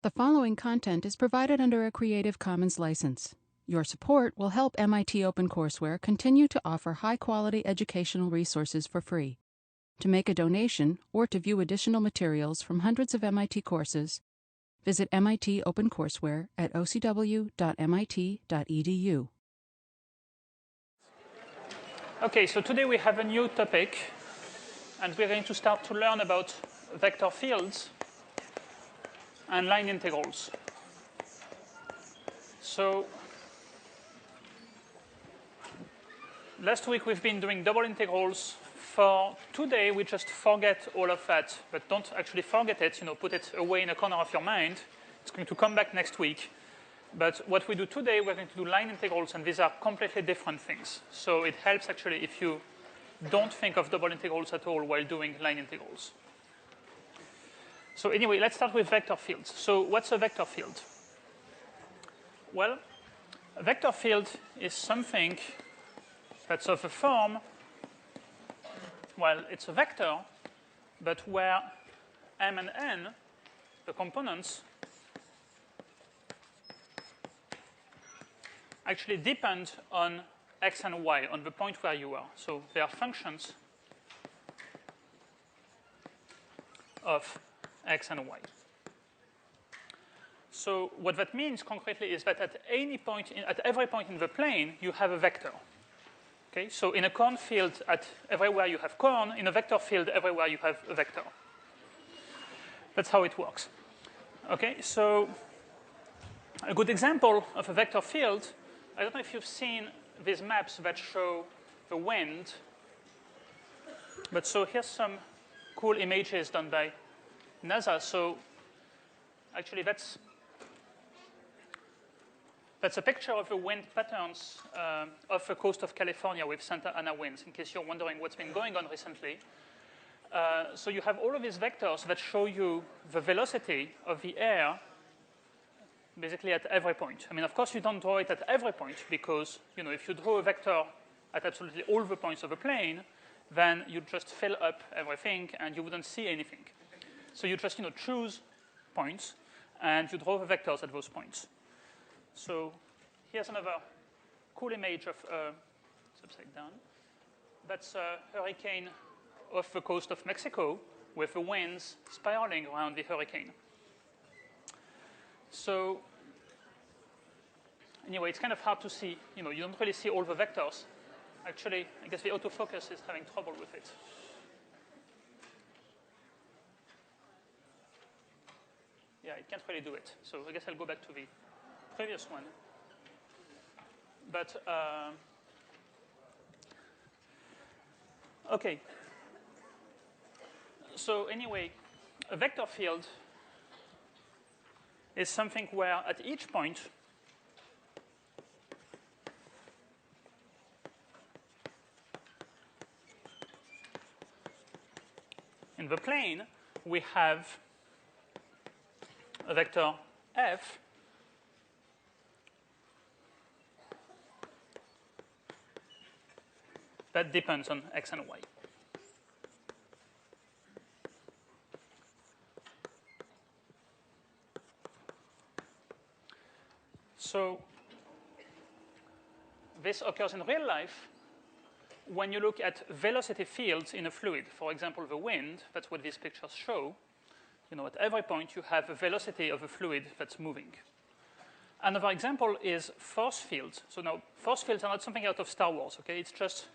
The following content is provided under a Creative Commons license. Your support will help MIT OpenCourseware continue to offer high-quality educational resources for free. To make a donation or to view additional materials from hundreds of MIT courses, visit MIT OpenCourseware at ocw.mit.edu. Okay, so today we have a new topic, and we're going to start to learn about vector fields and line integrals. So last week we've been doing double integrals. For today, we just forget all of that, but don't actually forget it. Put it away in a corner of your mind. It's going to come back next week. But what we do today, we're going to do line integrals, and these are completely different things. So it helps actually if you don't think of double integrals at all while doing line integrals. So anyway, let's start with vector fields. So what's a vector field? Well, a vector field is something that's of a form, well, it's a vector, but where m and n, the components, actually depend on x and y, on the point where you are. So they are functions of x and y. So what that means concretely is that at every point in the plane, you have a vector. Okay? So in a Korn field, everywhere you have Korn. In a vector field, everywhere you have a vector. That's how it works. Okay? So a good example of a vector field, I don't know if you've seen these maps that show the wind. But so here's some cool images done by NASA. So actually, that's a picture of the wind patterns off the coast of California with Santa Ana winds, in case you're wondering what's been going on recently. So you have all of these vectors that show you the velocity of the air basically at every point. I mean, of course, you don't draw it at every point because, if you draw a vector at absolutely all the points of a plane, then you just fill up everything and you wouldn't see anything. So you just, choose points and you draw the vectors at those points. So here's another cool image of it's upside down. That's a hurricane off the coast of Mexico with the winds spiraling around the hurricane. So anyway, it's kind of hard to see. You don't really see all the vectors. Actually, I guess the autofocus is having trouble with it. Yeah, it can't really do it. So I guess I'll go back to the previous one. But, okay. So anyway, a vector field is something where at each point, in the plane, we have a vector f that depends on x and y. So this occurs in real life when you look at velocity fields in a fluid. For example, the wind, that's what these pictures show. At every point, you have a velocity of a fluid that's moving. Another example is force fields. So now, force fields are not something out of Star Wars, okay? It's just,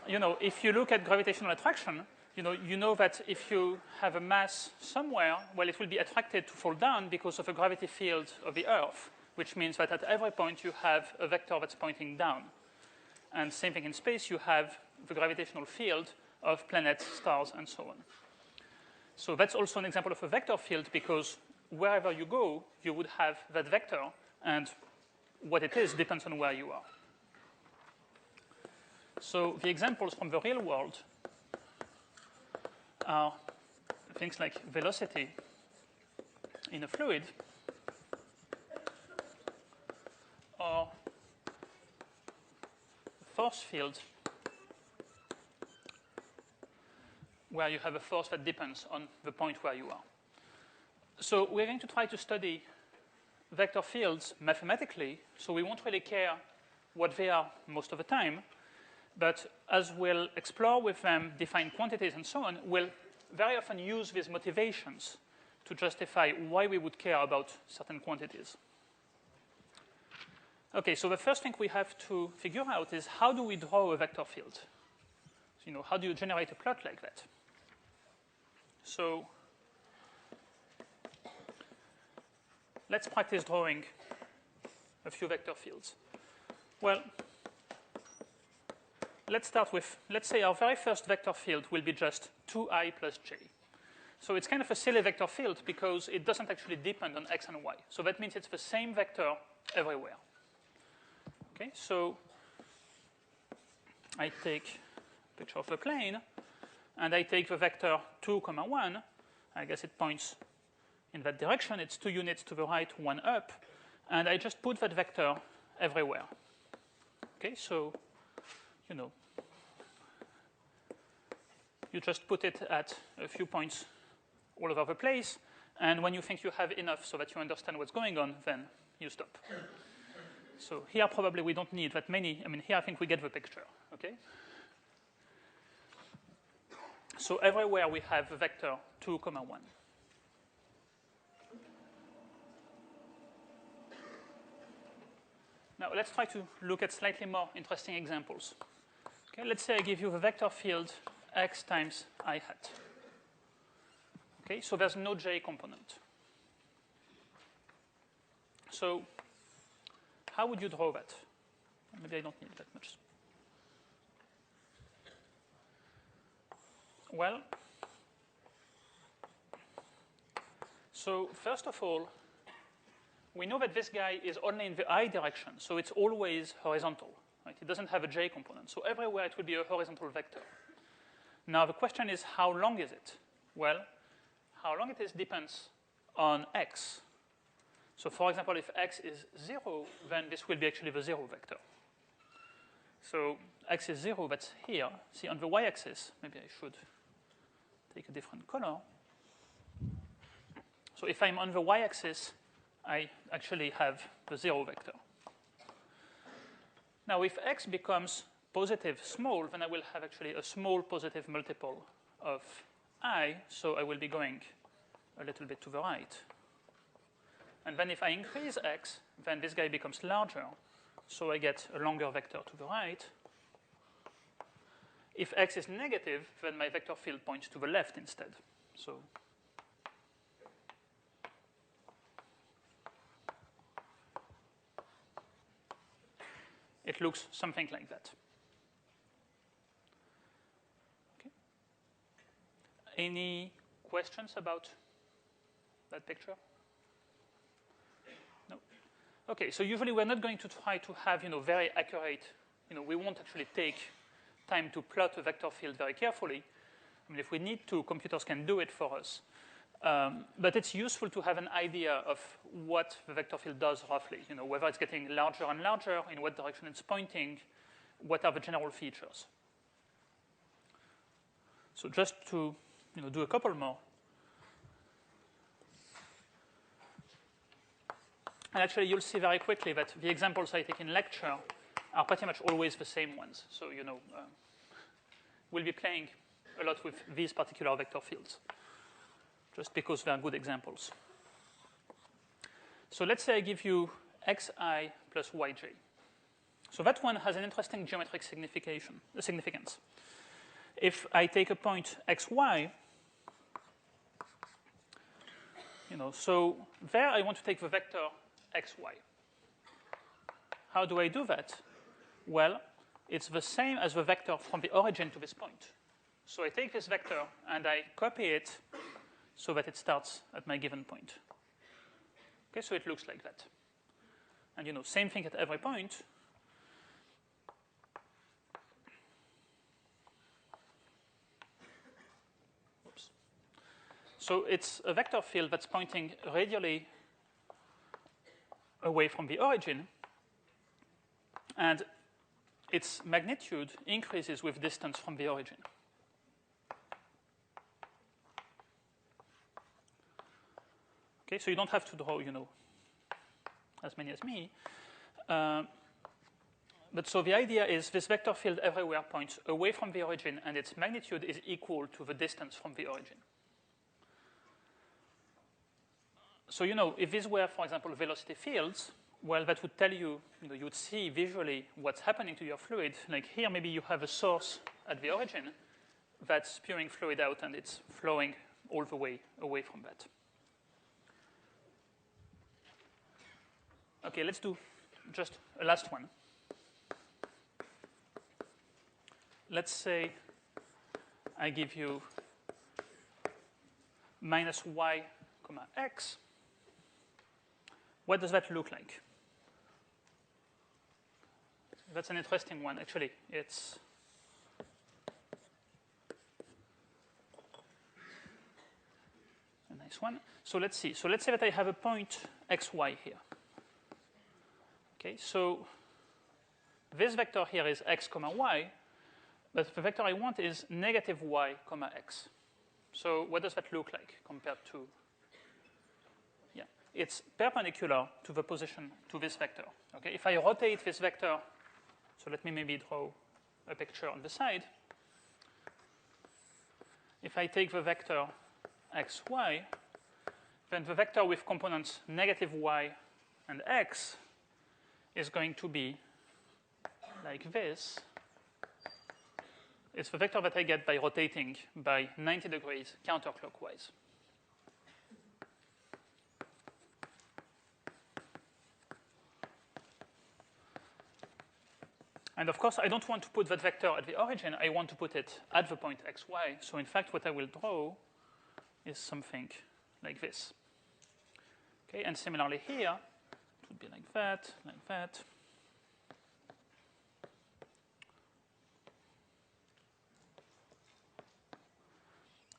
if you look at gravitational attraction, you know that if you have a mass somewhere, well, it will be attracted to fall down because of a gravity field of the Earth, which means that at every point, you have a vector that's pointing down. And same thing in space, you have the gravitational field of planets, stars, and so on. So that's also an example of a vector field because wherever you go, you would have that vector, and what it is depends on where you are. So the examples from the real world are things like velocity in a fluid or force field where you have a force that depends on the point where you are. So we're going to try to study vector fields mathematically, so we won't really care what they are most of the time. But as we'll explore with them, define quantities and so on, we'll very often use these motivations to justify why we would care about certain quantities. Okay, so the first thing we have to figure out is how do we draw a vector field? So, how do you generate a plot like that? So let's practice drawing a few vector fields. Well, let's start with, let's say our very first vector field will be just 2I plus j. So it's kind of a silly vector field because it doesn't actually depend on x and y. So that means it's the same vector everywhere. Okay, so I take a picture of the plane, and I take the vector 2, 1. I guess it points in that direction. It's 2 units to the right, 1 up. And I just put that vector everywhere. Okay, so, you just put it at a few points all over the place. And when you think you have enough so that you understand what's going on, then you stop. So here probably we don't need that many. I mean, here I think we get the picture. Okay. So everywhere we have a vector 2, 1. Now let's try to look at slightly more interesting examples. Okay, let's say I give you the vector field x times I hat. Okay, so there's no j component. So how would you draw that? Maybe I don't need that much. Well, so first of all, we know that this guy is only in the I direction, so it's always horizontal. Right? It doesn't have a j component, so everywhere it would be a horizontal vector. Now the question is, how long is it? Well, how long it is depends on x. So for example, if x is 0, then this will be actually the 0 vector. So x is 0, that's here. See, on the y-axis, maybe I should take a different color. So if I'm on the y-axis, I actually have the 0 vector. Now, if x becomes positive small, then I will have actually a small positive multiple of I, so I will be going a little bit to the right. And then if I increase x, then this guy becomes larger, so I get a longer vector to the right. If x is negative, then my vector field points to the left instead. So it looks something like that. Okay. Any questions about that picture? No? Okay, so usually we're not going to try to have, very accurate, we won't actually take time to plot a vector field very carefully. I mean, if we need to, computers can do it for us. But it's useful to have an idea of what the vector field does roughly, whether it's getting larger and larger, in what direction it's pointing, what are the general features. So just to do a couple more. And actually, you'll see very quickly that the examples I take in lecture are pretty much always the same ones. So, we'll be playing a lot with these particular vector fields, just because they are good examples. So let's say I give you xi plus yj. So that one has an interesting geometric significance. If I take a point xy, so there I want to take the vector xy. How do I do that? Well, it's the same as the vector from the origin to this point. So I take this vector and I copy it so that it starts at my given point. Okay, so it looks like that. And same thing at every point. Oops. So it's a vector field that's pointing radially away from the origin, and its magnitude increases with distance from the origin. Okay, so you don't have to draw, as many as me. But so the idea is this vector field everywhere points away from the origin, and its magnitude is equal to the distance from the origin. So, if these were, for example, velocity fields, well, that would tell you, you'd see visually what's happening to your fluid. Like here, maybe you have a source at the origin that's spewing fluid out, and it's flowing all the way away from that. Okay, let's do just a last one. Let's say I give you minus y comma x. What does that look like? That's an interesting one, actually. It's a nice one. So let's see. So let's say that I have a point xy here. Okay, so this vector here is x comma y, but the vector I want is negative y comma x. So what does that look like compared to? Yeah, it's perpendicular to the position to this vector. Okay, if I rotate this vector, so let me maybe draw a picture on the side. If I take the vector xy, then the vector with components negative y and x is going to be like this. It's the vector that I get by rotating by 90 degrees counterclockwise. And of course, I don't want to put that vector at the origin. I want to put it at the point xy. So in fact, what I will draw is something like this. Okay, and similarly here, it would be like that, like that.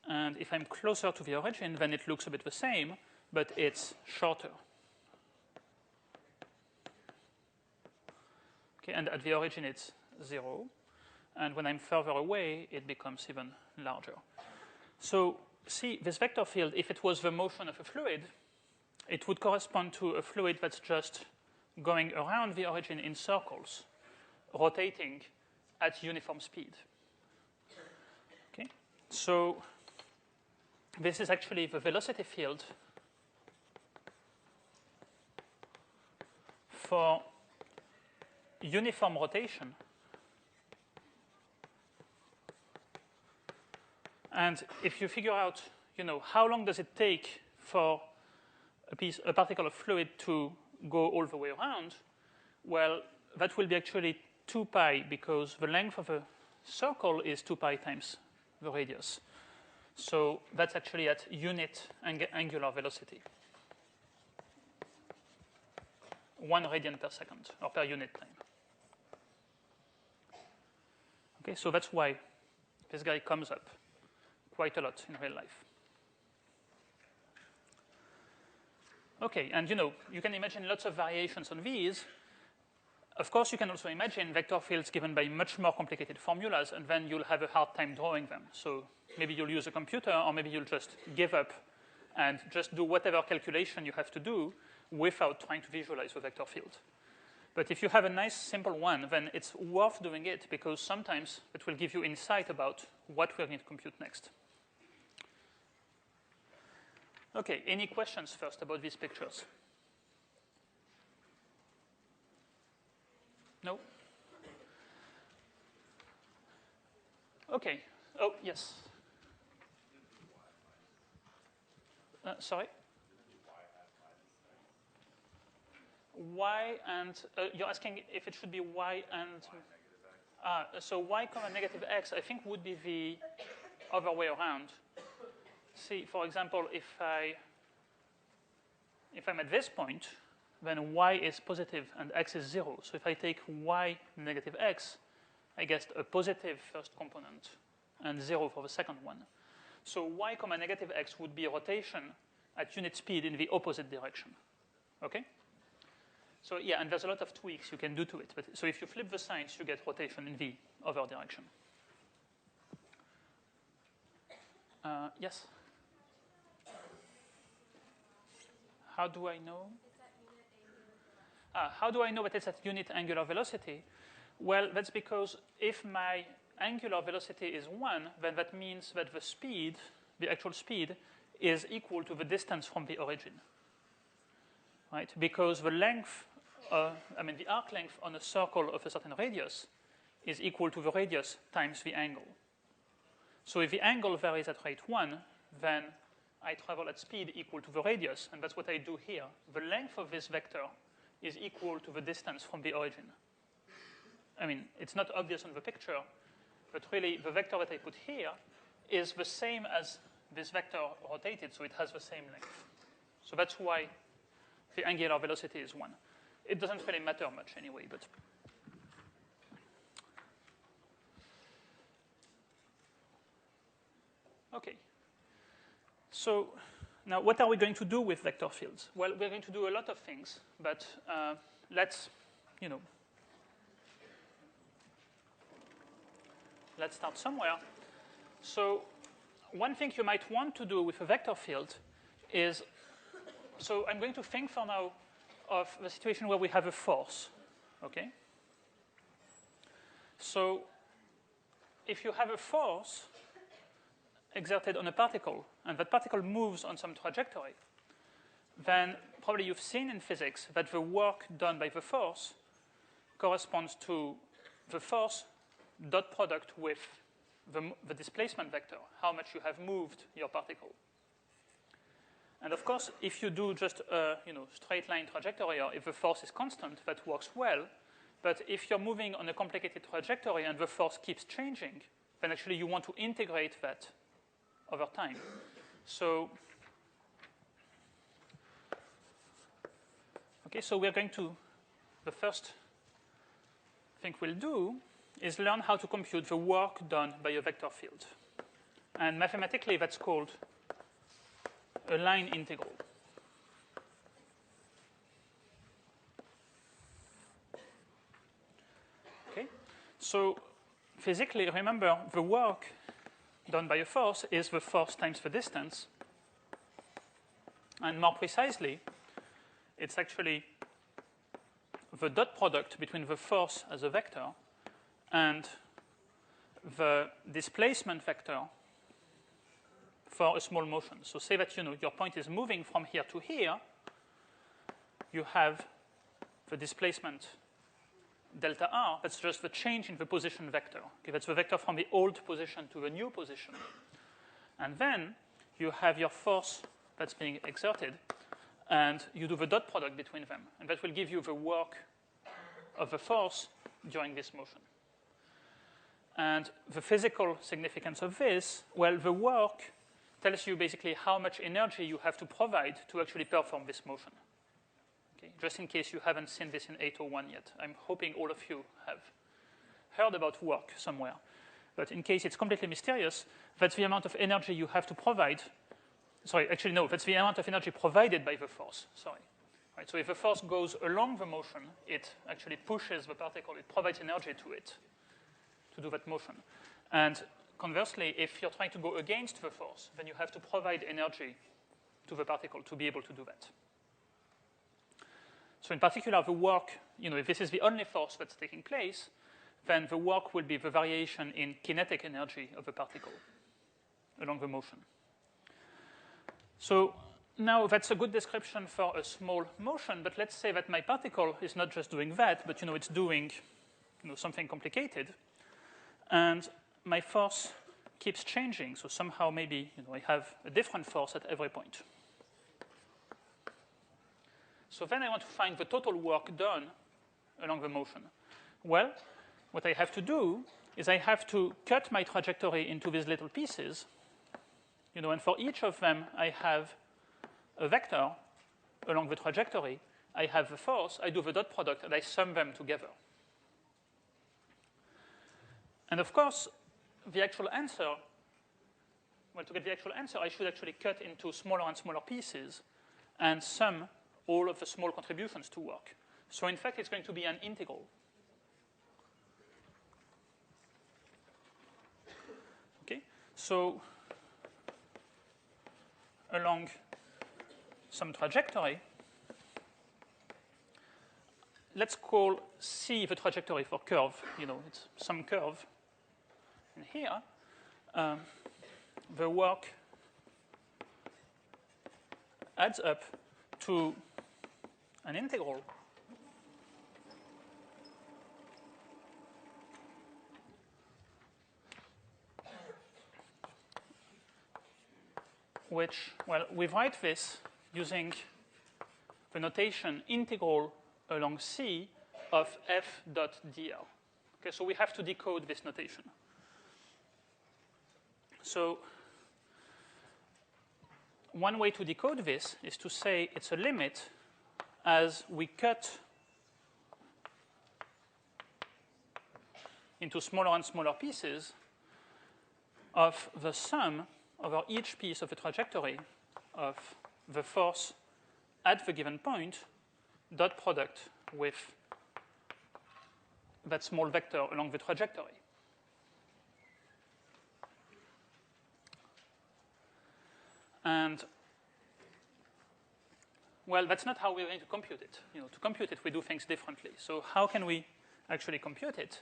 And if I'm closer to the origin, then it looks a bit the same, but it's shorter. Okay, and at the origin, it's 0. And when I'm further away, it becomes even larger. So see, this vector field, if it was the motion of a fluid, it would correspond to a fluid that's just going around the origin in circles, rotating at uniform speed. Okay, so this is actually the velocity field for uniform rotation. And if you figure out, how long does it take for a particle of fluid to go all the way around, well, that will be actually 2 pi, because the length of a circle is 2 pi times the radius. So that's actually at unit angular velocity. 1 radian per second, or per unit time. Okay, so that's why this guy comes up quite a lot in real life. Okay, and you can imagine lots of variations on these. Of course, you can also imagine vector fields given by much more complicated formulas, and then you'll have a hard time drawing them. So maybe you'll use a computer, or maybe you'll just give up and just do whatever calculation you have to do without trying to visualize the vector field. But if you have a nice, simple one, then it's worth doing it, because sometimes it will give you insight about what we're going to compute next. Okay, any questions first about these pictures? No? Okay. Oh, yes. Sorry? Y and, you're asking if it should be Y and, so Y comma negative X, I think would be the other way around. See, for example, if I'm at this point, then y is positive and x is 0. So if I take y negative x, I get a positive first component and 0 for the second one. So y comma negative x would be a rotation at unit speed in the opposite direction. Okay? So yeah, and there's a lot of tweaks you can do to it. But so if you flip the signs, you get rotation in the other direction. How do I know? How do I know that it's at unit angular velocity? Well, that's because if my angular velocity is 1, then that means that the speed, the actual speed, is equal to the distance from the origin. Right? Because the length, the arc length on a circle of a certain radius is equal to the radius times the angle. So if the angle varies at rate 1, then I travel at speed equal to the radius, and that's what I do here. The length of this vector is equal to the distance from the origin. I mean, it's not obvious on the picture, but really the vector that I put here is the same as this vector rotated, so it has the same length. So that's why the angular velocity is 1. It doesn't really matter much anyway, but. Okay. So now what are we going to do with vector fields? Well, we're going to do a lot of things, but let's start somewhere. So one thing you might want to do with a vector field is, so I'm going to think for now of the situation where we have a force, okay? So if you have a force exerted on a particle, and that particle moves on some trajectory, then probably you've seen in physics that the work done by the force corresponds to the force dot product with the displacement vector, how much you have moved your particle. And of course, if you do just a straight line trajectory, or if the force is constant, that works well. But if you're moving on a complicated trajectory and the force keeps changing, then actually you want to integrate that over time. So, okay, so we're going to, the first thing we'll do is learn how to compute the work done by a vector field. And mathematically, that's called a line integral. Okay, so physically, remember, the work done by a force is the force times the distance. And more precisely, it's actually the dot product between the force as a vector and the displacement vector for a small motion. So say that your point is moving from here to here. You have the displacement delta r. That's just the change in the position vector. Okay, that's the vector from the old position to the new position. And then you have your force that's being exerted, and you do the dot product between them. And that will give you the work of the force during this motion. And the physical significance of this, well, the work tells you basically how much energy you have to provide to actually perform this motion. Okay? Just in case you haven't seen this in 801 yet. I'm hoping all of you have heard about work somewhere. But in case it's completely mysterious, that's the amount of energy you have to provide. Sorry, actually, no, that's the amount of energy provided by the force. Sorry. Right, so if the force goes along the motion, it actually pushes the particle. It provides energy to it to do that motion. And conversely, if you're trying to go against the force, then you have to provide energy to the particle to be able to do that. So in particular, the work, if this is the only force that's taking place, then the work will be the variation in kinetic energy of the particle along the motion. So now that's a good description for a small motion, but let's say that my particle is not just doing that, but it's doing something complicated. And my force keeps changing, so somehow maybe I have a different force at every point. So then I want to find the total work done along the motion. Well, what I have to do is I have to cut my trajectory into these little pieces, and for each of them I have a vector along the trajectory. I have the force, I do the dot product, and I sum them together. And of course, the actual answer, well, to get the actual answer, I should actually cut into smaller and smaller pieces and sum all of the small contributions to work. So in fact, it's going to be an integral. Okay, so along some trajectory, let's call C the trajectory for curve. It's some curve. And here, the work adds up to an integral which, well, we write this using the notation integral along C of f dot dr. Okay, so we have to decode this notation. So one way to decode this is to say it's a limit as we cut into smaller and smaller pieces of the sum over each piece of the trajectory of the force at the given point dot product with that small vector along the trajectory. And, well, that's not how we're going to compute it. To compute it, we do things differently. So how can we actually compute it?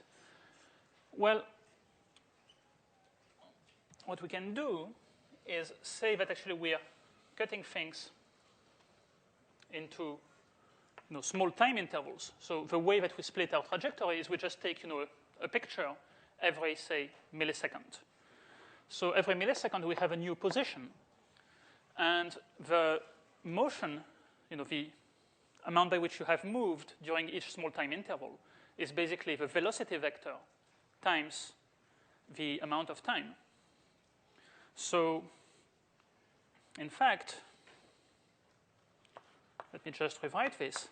Well, what we can do is say that actually we are cutting things into small time intervals. So the way that we split our trajectory is we just take a picture every, say, millisecond. So every millisecond we have a new position. And the motion, the amount by which you have moved during each small time interval is basically the velocity vector times the amount of time. So, in fact, let me just rewrite this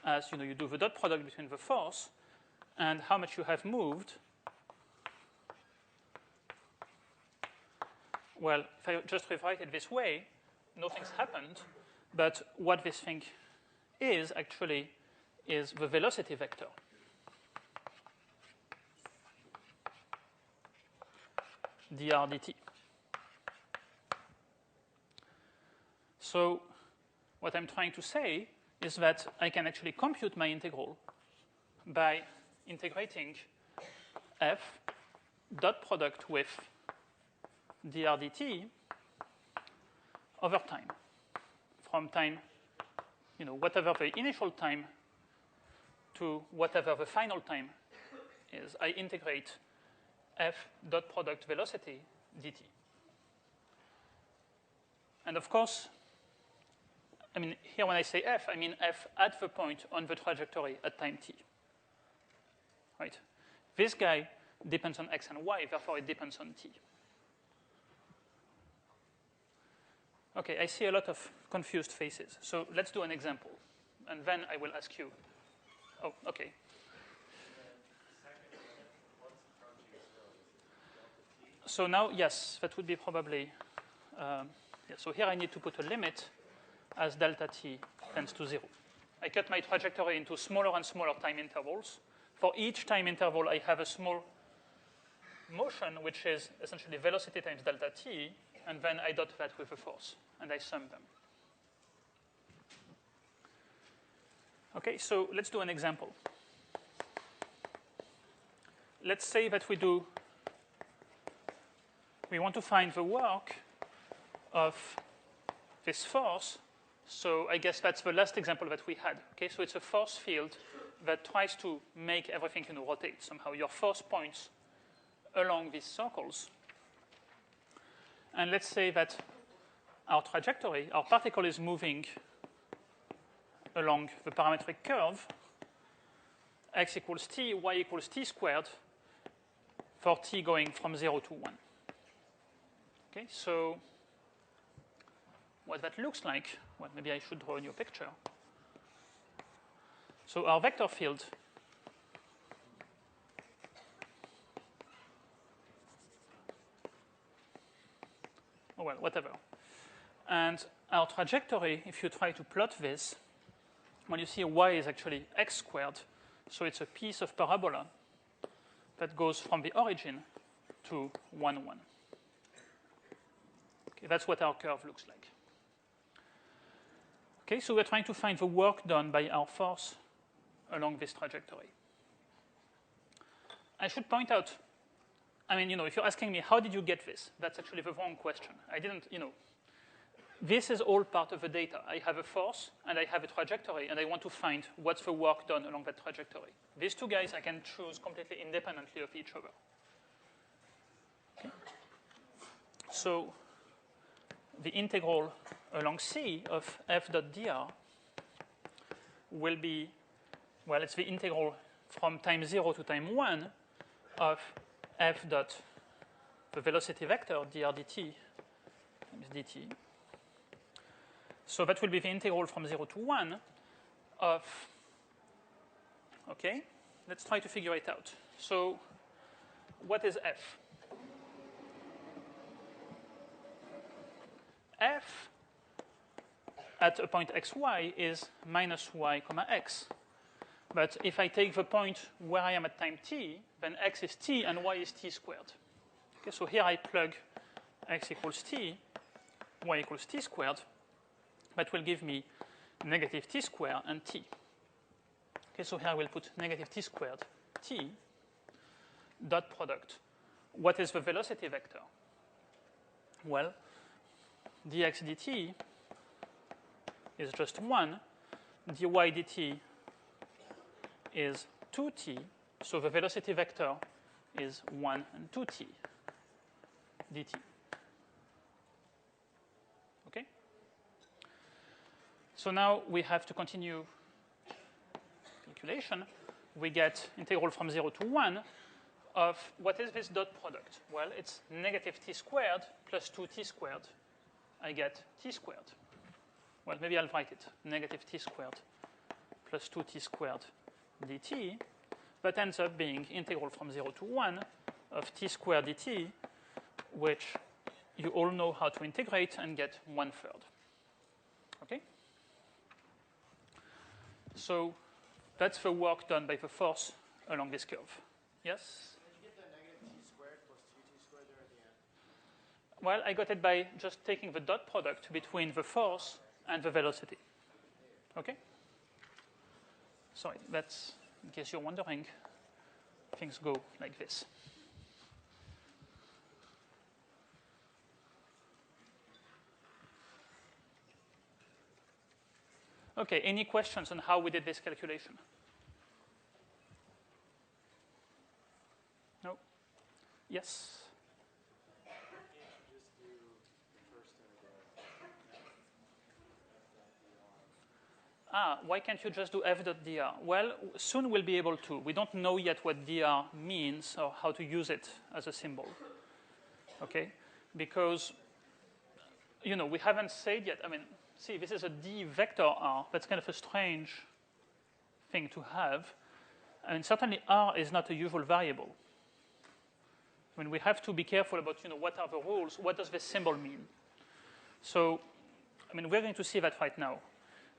as you do the dot product between the force and how much you have moved. Well, if I just rewrite it this way, nothing's happened, but what this thing is actually is the velocity vector. dr dt. So what I'm trying to say is that I can actually compute my integral by integrating f dot product with dr dt over time, from time, whatever the initial time to whatever the final time is. I integrate f dot product velocity dt. And of course, here when I say f, I mean f at the point on the trajectory at time t. Right? This guy depends on x and y, therefore it depends on t. Okay, I see a lot of confused faces. So let's do an example, and then I will ask you. Oh, okay. So now, yes, that would be probably. So here I need to put a limit as delta t tends to 0. I cut my trajectory into smaller and smaller time intervals. For each time interval, I have a small motion, which is essentially velocity times delta t, and then I dot that with a force, and I sum them. Okay, so let's do an example. Let's say that we want to find the work of this force. So I guess that's the last example that we had. Okay, so it's a force field that tries to make everything rotate somehow. Your force points along these circles. And let's say that our trajectory, our particle is moving along the parametric curve, x equals t, y equals t squared, for t going from 0 to 1. Okay, so what that looks like, well, maybe I should draw a new picture. So our vector field oh well, whatever. And our trajectory, if you try to plot this, well, you see y is actually x squared. So it's a piece of parabola that goes from the origin to 1, 1. Okay, that's what our curve looks like. Okay, so we're trying to find the work done by our force along this trajectory. I should point out, I mean, if you're asking me, how did you get this? That's actually the wrong question. I didn't, this is all part of the data. I have a force, and I have a trajectory, and I want to find what's the work done along that trajectory. These two guys I can choose completely independently of each other. Okay. So the integral along C of f dot dr will be, well, it's the integral from time 0 to time 1 of f dot the velocity vector dr dt times dt. So that will be the integral from 0 to 1 of, okay, let's try to figure it out. So what is f? F at a point xy is minus y comma x. But if I take the point where I am at time t, then x is t and y is t squared. Okay, so here I plug x equals t, y equals t squared. That will give me negative t squared and t. Okay, so here I will put negative t squared t dot product. What is the velocity vector? Well, dx dt is just 1. dy dt is 2t. So the velocity vector is 1 and 2t dt. Okay? So now we have to continue calculation. We get integral from 0 to 1 of what is this dot product? Well, it's negative t squared plus 2t squared. I get t squared. Well, maybe I'll write it. Negative t squared plus 2t squared dt. That ends up being integral from 0 to 1 of t squared dt, which you all know how to integrate and get 1/3. Okay? So that's the work done by the force along this curve. Yes? Did you get that negative t squared plus 2t squared there at the end? Well, I got it by just taking the dot product between the force and the velocity. Okay? Sorry, that's, in case you're wondering, things go like this. Okay, any questions on how we did this calculation? No? Yes? Why can't you just do f dot dr? Well, soon we'll be able to. We don't know yet what dr means or how to use it as a symbol. Okay? Because, we haven't said yet. I mean, see, this is a d vector r. That's kind of a strange thing to have. I mean, certainly r is not a usual variable. I mean, we have to be careful about, what are the rules? What does this symbol mean? So, I mean, we're going to see that right now.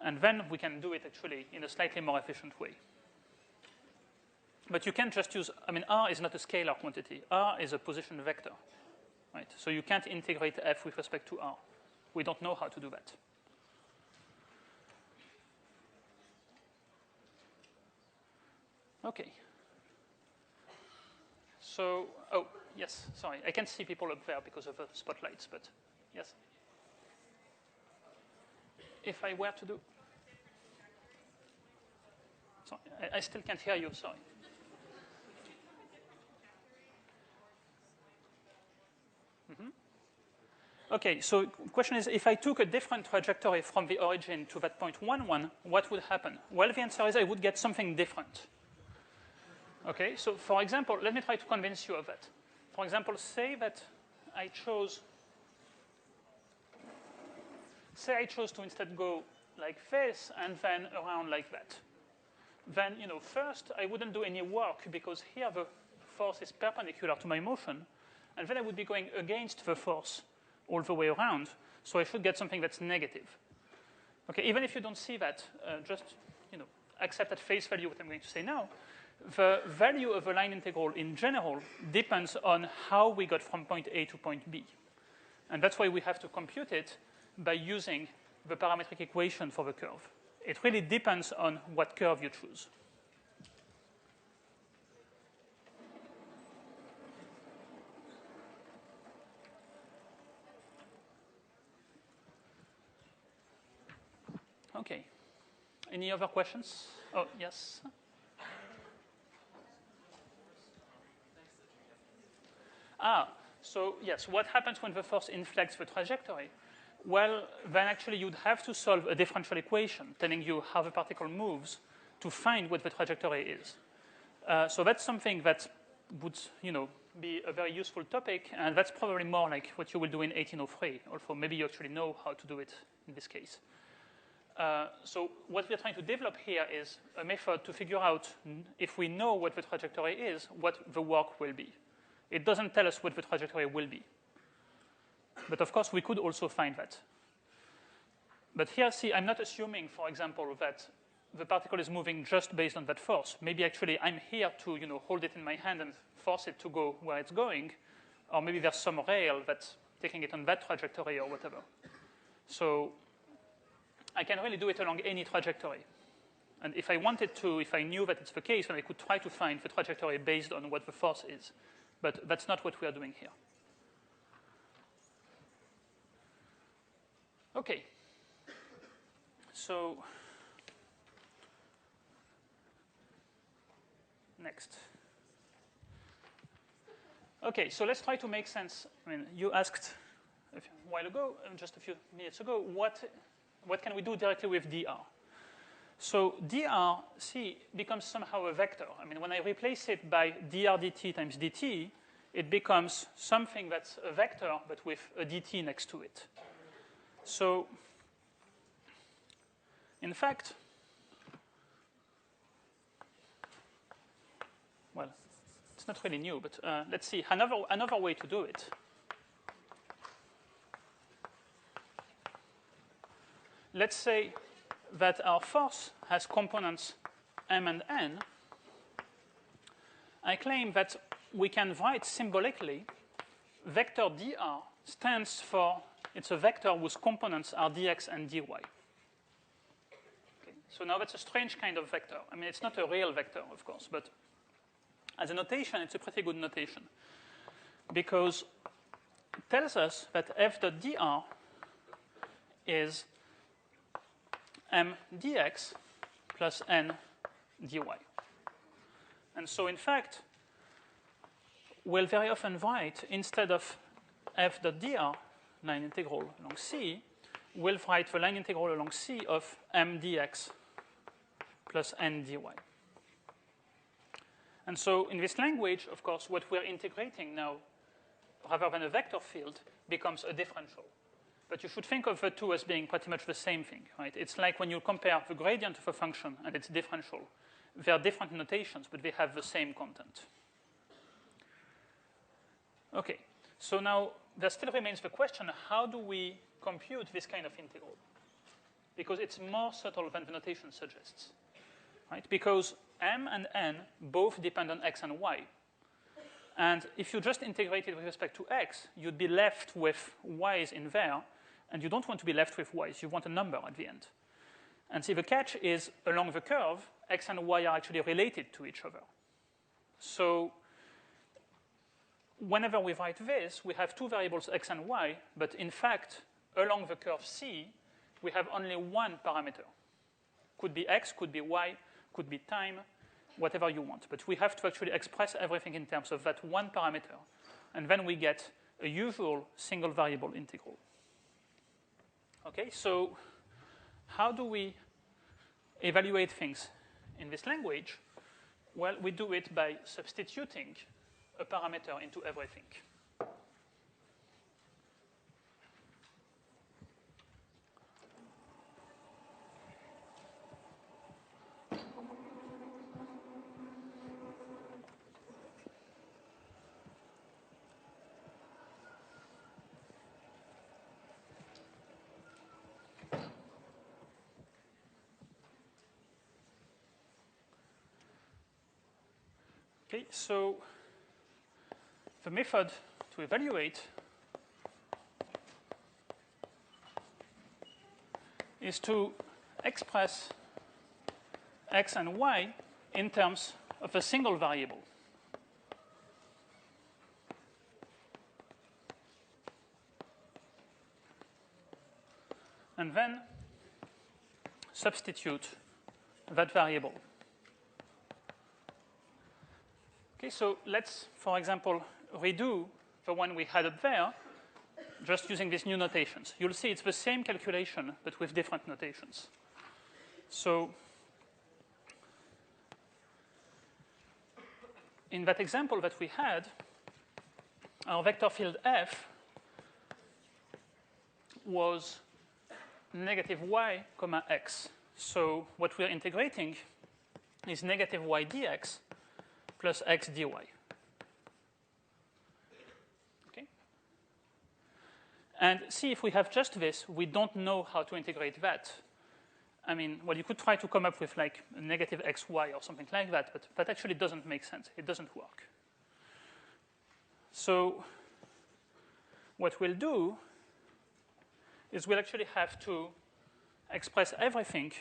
And then we can do it actually in a slightly more efficient way. But you can't just use, I mean, r is not a scalar quantity. R is a position vector, right? So you can't integrate f with respect to r. We don't know how to do that. Okay. So, oh, yes, sorry. I can't see people up there because of the spotlights, but yes. If I were to do, sorry, I still can't hear you, sorry. Okay, so question is, if I took a different trajectory from the origin to that point 1, 1, what would happen? Well, the answer is I would get something different. Okay, so for example, let me try to convince you of that. For example, say I chose to instead go like this and then around like that. Then, first I wouldn't do any work because here the force is perpendicular to my motion, and then I would be going against the force all the way around, so I should get something that's negative. Okay, even if you don't see that, just, accept at face value what I'm going to say now. The value of a line integral in general depends on how we got from point A to point B. And that's why we have to compute it by using the parametric equation for the curve. It really depends on what curve you choose. Okay. Any other questions? Oh, yes. So yes, what happens when the force inflects the trajectory? Well, then actually you'd have to solve a differential equation telling you how the particle moves to find what the trajectory is. So that's something that would, be a very useful topic, and that's probably more like what you will do in 1803. Although maybe you actually know how to do it in this case. So what we're trying to develop here is a method to figure out if we know what the trajectory is, what the work will be. It doesn't tell us what the trajectory will be. But of course, we could also find that. But here, see, I'm not assuming, for example, that the particle is moving just based on that force. Maybe actually I'm here to hold it in my hand and force it to go where it's going. Or maybe there's some rail that's taking it on that trajectory or whatever. So I can really do it along any trajectory. And if I wanted to, if I knew that it's the case, then I could try to find the trajectory based on what the force is. But that's not what we are doing here. Okay. So next. Okay, so let's try to make sense. I mean, you asked a while ago, just a few minutes ago, what can we do directly with dr? So dr, see, becomes somehow a vector. I mean, when I replace it by dr dt times dt, it becomes something that's a vector, but with a dt next to it. So, in fact, well, it's not really new, but let's see another way to do it. Let's say that our force has components m and n. I claim that we can write symbolically vector dr stands for, it's a vector whose components are dx and dy. Okay. So now that's a strange kind of vector. I mean, it's not a real vector, of course, but as a notation, it's a pretty good notation because it tells us that f dot dr is m dx plus n dy. And so, in fact, we'll very often write, instead of f dot dr, line integral along C, we'll write the line integral along C of m dx plus n dy. And so in this language, of course, what we're integrating now, rather than a vector field, becomes a differential. But you should think of the two as being pretty much the same thing, right? It's like when you compare the gradient of a function and its differential. They are different notations, but they have the same content. Okay, so now there still remains the question, how do we compute this kind of integral? Because it's more subtle than the notation suggests, right? Because m and n both depend on x and y. And if you just integrate it with respect to x, you'd be left with y's in there, and you don't want to be left with y's. You want a number at the end. And see, the catch is along the curve, x and y are actually related to each other. So whenever we write this, we have two variables x and y, but in fact, along the curve C, we have only one parameter. Could be x, could be y, could be time, whatever you want. But we have to actually express everything in terms of that one parameter. And then we get a usual single variable integral. Okay, so how do we evaluate things in this language? Well, we do it by substituting a parameter into everything. Okay, so the method to evaluate is to express x and y in terms of a single variable. And then substitute that variable. Okay, so let's, for example, redo the one we had up there, just using these new notations. You'll see it's the same calculation, but with different notations. So in that example that we had, our vector field F was negative y comma x. So what we're integrating is negative y dx plus x dy. Okay? And see, if we have just this, we don't know how to integrate that. I mean, well, you could try to come up with like a negative xy or something like that, but that actually doesn't make sense. It doesn't work. So what we'll do is we'll actually have to express everything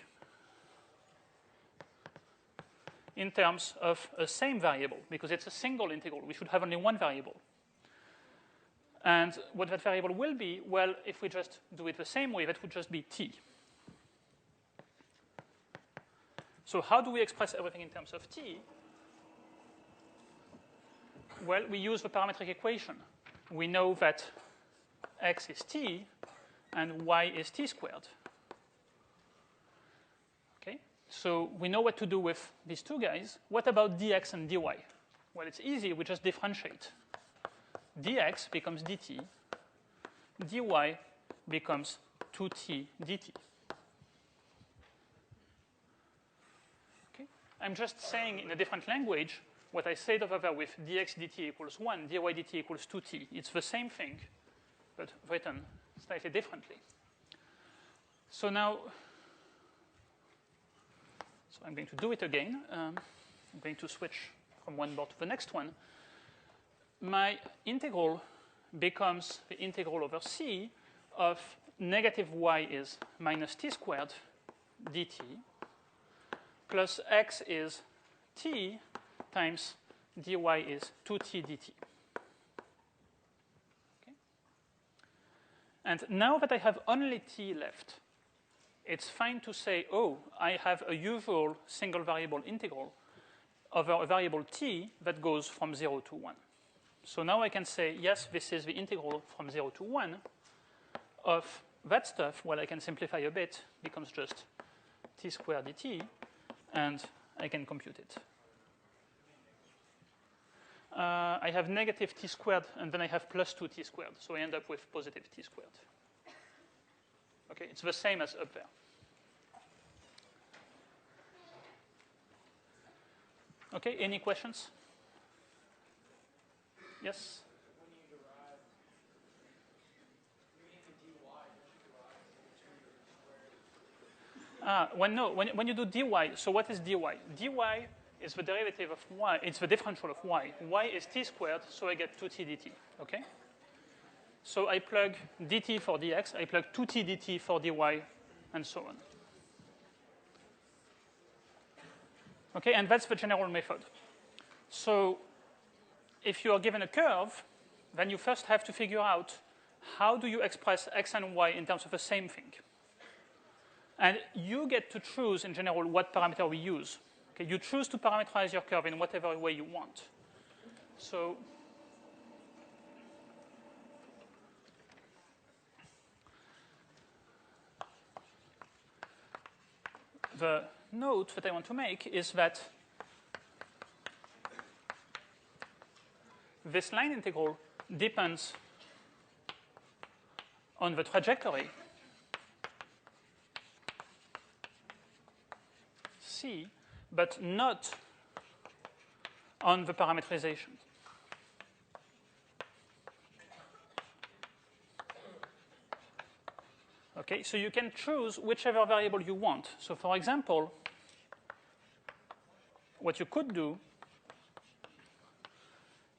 in terms of a same variable, because it's a single integral. We should have only one variable. And what that variable will be, well, if we just do it the same way, that would just be t. So how do we express everything in terms of t? Well, we use the parametric equation. We know that x is t and y is t squared. Okay? So we know what to do with these two guys. What about dx and dy? Well, it's easy. We just differentiate. Dx becomes dt. Dy becomes 2t dt. Okay? I'm just saying in a different language what I said over there with dx dt equals 1, dy dt equals 2t. It's the same thing, but written slightly differently. So now, I'm going to do it again. I'm going to switch from one board to the next one. My integral becomes the integral over c of negative y is minus t squared dt plus x is t times dy is 2t dt. Okay? And now that I have only t left, it's fine to say, oh, I have a usual single variable integral over a variable t that goes from 0 to 1. So now I can say, yes, this is the integral from 0 to 1 of that stuff. Well, I can simplify a bit, becomes just t squared dt, and I can compute it. I have negative t squared, and then I have plus 2t squared. So I end up with positive t squared. Okay, it's the same as up there. Okay, any questions? Yes? When you derive, you need the dy, don't you derive the 2 squared? When you do dy, so what is dy? dy is the derivative of y. It's the differential of y. Y is t squared, so I get 2t dt. Okay? So I plug dt for dx, I plug 2t dt for dy, and so on. Okay, and that's the general method. So if you are given a curve, then you first have to figure out how do you express x and y in terms of the same thing. And you get to choose, in general, what parameter we use. Okay, you choose to parameterize your curve in whatever way you want. So the note that I want to make is that this line integral depends on the trajectory c, but not on the parameterization. Okay, so you can choose whichever variable you want. So for example, what you could do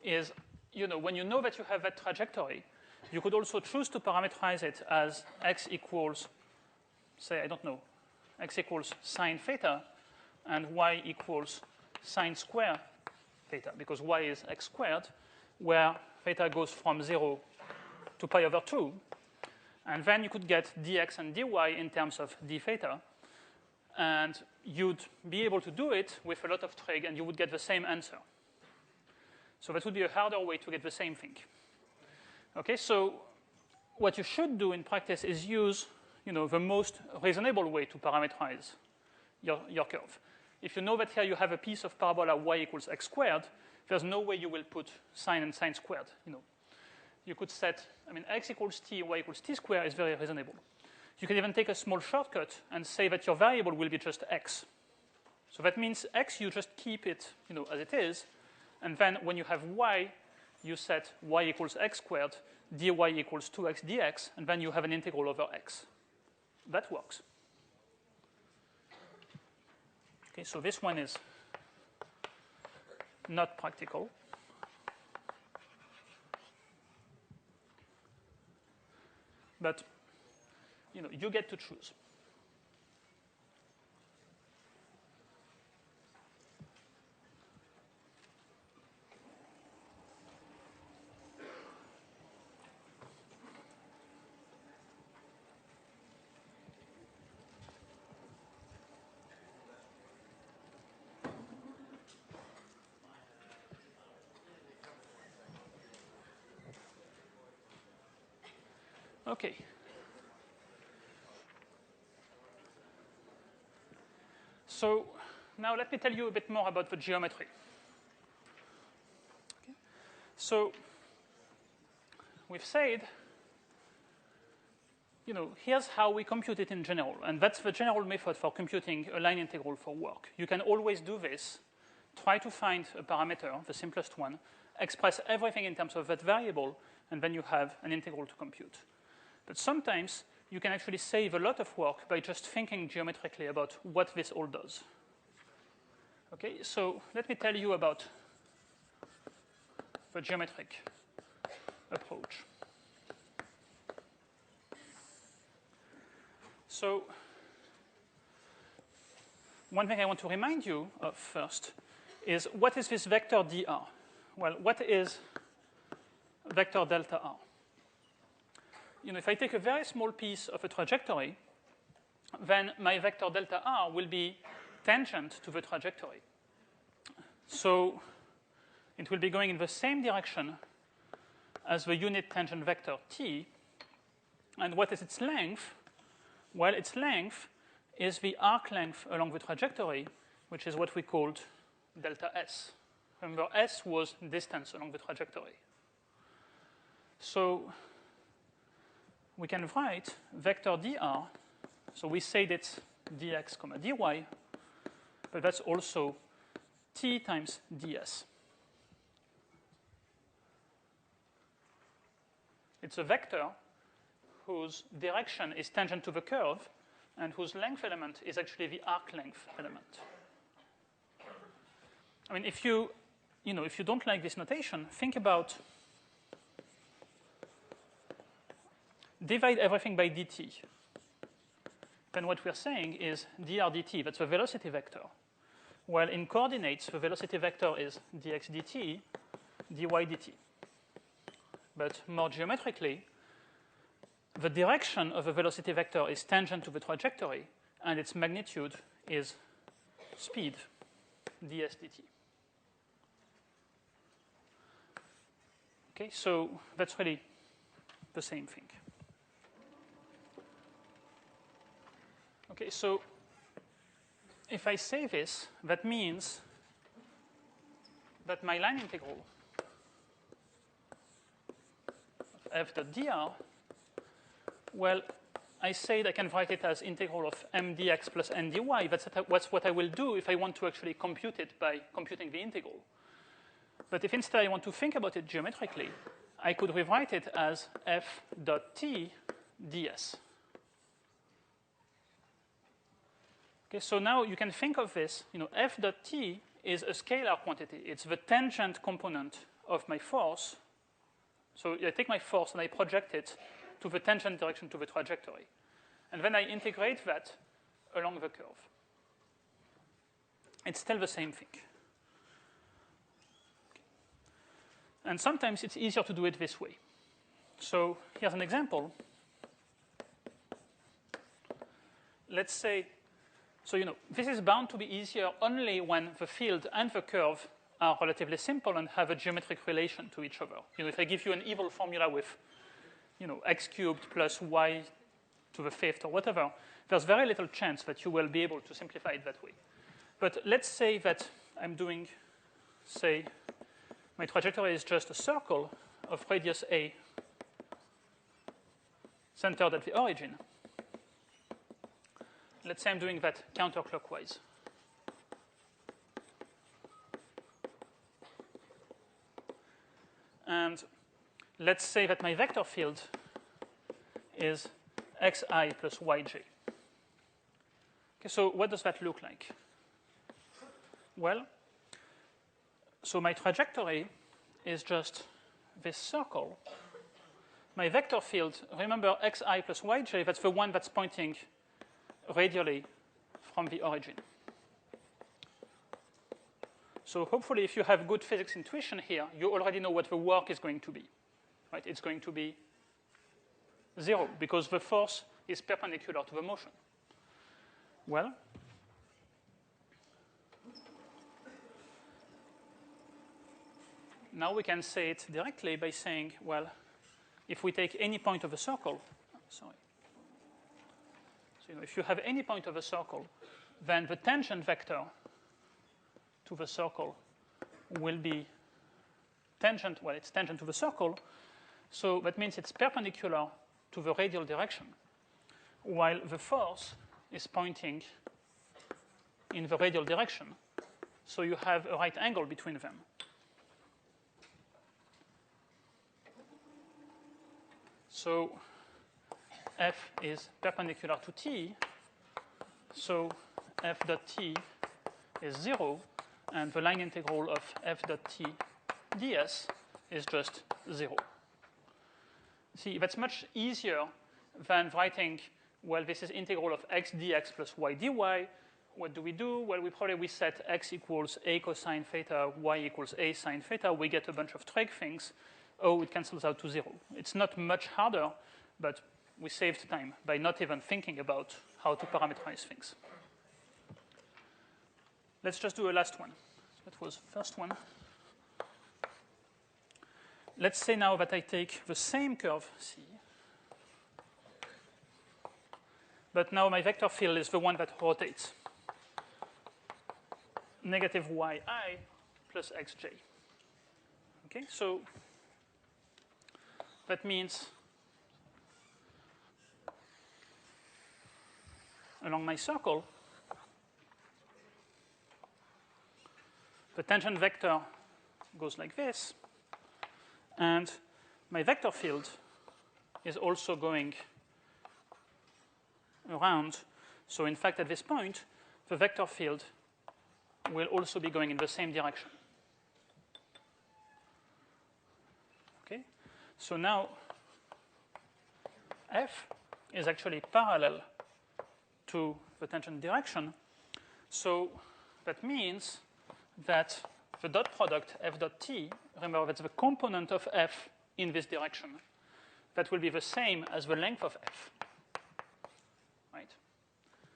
is, when you know that you have that trajectory, you could also choose to parameterize it as x equals, say, I don't know, x equals sine theta, and y equals sine square theta, because y is x squared, where theta goes from 0 to pi over 2. And then you could get dx and dy in terms of d theta, And you'd be able to do it with a lot of trig, and you would get the same answer. So that would be a harder way to get the same thing. Okay, so what you should do in practice is use the most reasonable way to parameterize your curve. If you know that here you have a piece of parabola y equals x squared, there's no way you will put sine and sine squared. You could set, x equals t, y equals t squared is very reasonable. You can even take a small shortcut and say that your variable will be just x. So that means x, you just keep it as it is. And then when you have y, you set y equals x squared, dy equals 2x dx, and then you have an integral over x. That works. Okay, so this one is not practical. But you get to choose. Okay. So now let me tell you a bit more about the geometry. Okay. So we've said, here's how we compute it in general. And that's the general method for computing a line integral for work. You can always do this. Try to find a parameter, the simplest one, express everything in terms of that variable, and then you have an integral to compute. But sometimes you can actually save a lot of work by just thinking geometrically about what this all does. Okay, so let me tell you about the geometric approach. So one thing I want to remind you of first is, what is this vector dr? Well, what is vector delta r? If I take a very small piece of a trajectory, then my vector delta r will be tangent to the trajectory. So it will be going in the same direction as the unit tangent vector t. And what is its length? Well, its length is the arc length along the trajectory, which is what we called delta s. Remember, s was distance along the trajectory. So we can write vector dr. So we say it's dx comma dy, but that's also t times ds. It's a vector whose direction is tangent to the curve and whose length element is actually the arc length element. If you don't like this notation, think about divide everything by dt. Then what we're saying is dr dt, that's the velocity vector. While in coordinates, the velocity vector is dx dt, dy dt. But more geometrically, the direction of the velocity vector is tangent to the trajectory, and its magnitude is speed, ds dt. Okay, so that's really the same thing. Okay, so if I say this, that means that my line integral of f dot dr, well, I said I can write it as integral of m dx plus n dy. That's what I will do if I want to actually compute it by computing the integral. But if instead I want to think about it geometrically, I could rewrite it as f dot t ds. Okay, so now you can think of this, f dot t is a scalar quantity. It's the tangent component of my force. So I take my force and I project it to the tangent direction to the trajectory. And then I integrate that along the curve. It's still the same thing. Okay. And sometimes it's easier to do it this way. So here's an example. Let's say So, this is bound to be easier only when the field and the curve are relatively simple and have a geometric relation to each other. If I give you an evil formula with, x cubed plus y to the fifth or whatever, there's very little chance that you will be able to simplify it that way. But let's say that I'm doing, say, my trajectory is just a circle of radius a centered at the origin. Let's say I'm doing that counterclockwise. And let's say that my vector field is xi plus yj. Okay, so what does that look like? Well, so my trajectory is just this circle. My vector field, remember xi plus yj, that's the one that's pointing radially from the origin. So hopefully if you have good physics intuition here, you already know what the work is going to be. Right? It's going to be 0 because the force is perpendicular to the motion. Well, now we can say it directly by saying, well, if we take any point of a circle, so if you have any point of a circle, then the tangent vector to the circle will be tangent, well, it's tangent to the circle, so that means it's perpendicular to the radial direction, while the force is pointing in the radial direction, so you have a right angle between them. So f is perpendicular to t, so f dot t is 0, and the line integral of f dot t ds is just 0. See, that's much easier than writing, well, this is integral of x dx plus y dy. What do? Well, we set x equals a cosine theta, y equals a sine theta. We get a bunch of trig things. Oh, it cancels out to 0. It's not much harder, but we saved time by not even thinking about how to parameterize things. Let's just do a last one. That was the first one. Let's say now that I take the same curve C, but now my vector field is the one that rotates. Negative yi plus xj. Okay, so that means along my circle, the tangent vector goes like this, and my vector field is also going around. So in fact, at this point, the vector field will also be going in the same direction. Okay? So now f is actually parallel to the tangent direction. So that means that the dot product f dot t, remember that's the component of f in this direction, that will be the same as the length of f. Right?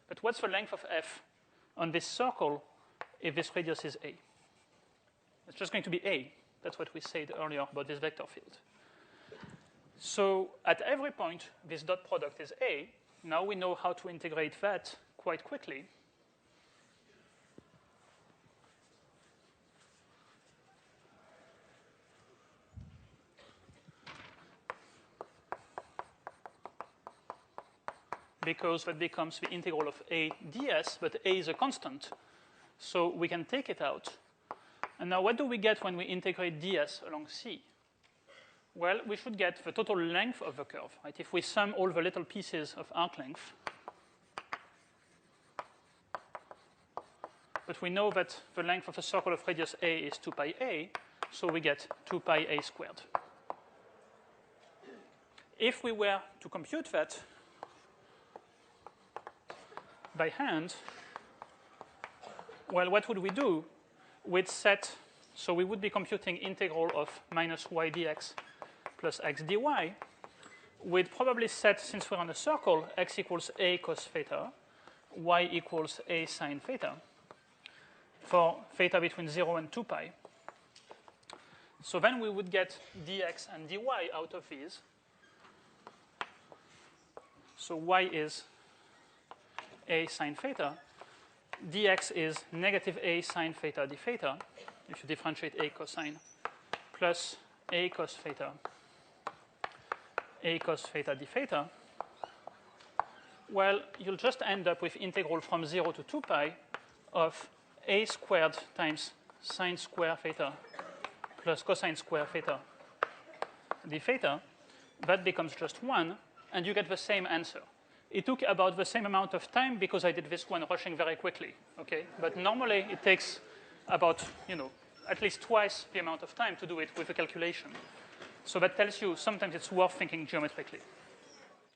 But what's the length of f on this circle if this radius is a? It's just going to be a. That's what we said earlier about this vector field. So at every point, this dot product is a. Now we know how to integrate that quite quickly. Because that becomes the integral of a ds, but a is a constant. So we can take it out. And now what do we get when we integrate ds along C? Well, we should get the total length of the curve. Right? If we sum all the little pieces of arc length, but we know that the length of a circle of radius a is 2 pi a, so we get 2 pi a squared. If we were to compute that by hand, well, what would we do? We'd set, so we would be computing integral of minus y dx plus x dy. We'd probably set, since we're on a circle, x equals a cos theta, y equals a sine theta for theta between 0 and 2 pi. So then we would get dx and dy out of these. So y is a sine theta. Dx is negative a sine theta d theta, if you differentiate a cosine, plus a cos theta d theta. Well, you'll just end up with integral from 0 to 2 pi of a squared times sine square theta plus cosine square theta d theta. That becomes just 1, and you get the same answer. It took about the same amount of time because I did this one rushing very quickly, okay? But normally it takes about, at least twice the amount of time to do it with a calculation. So that tells you sometimes it's worth thinking geometrically.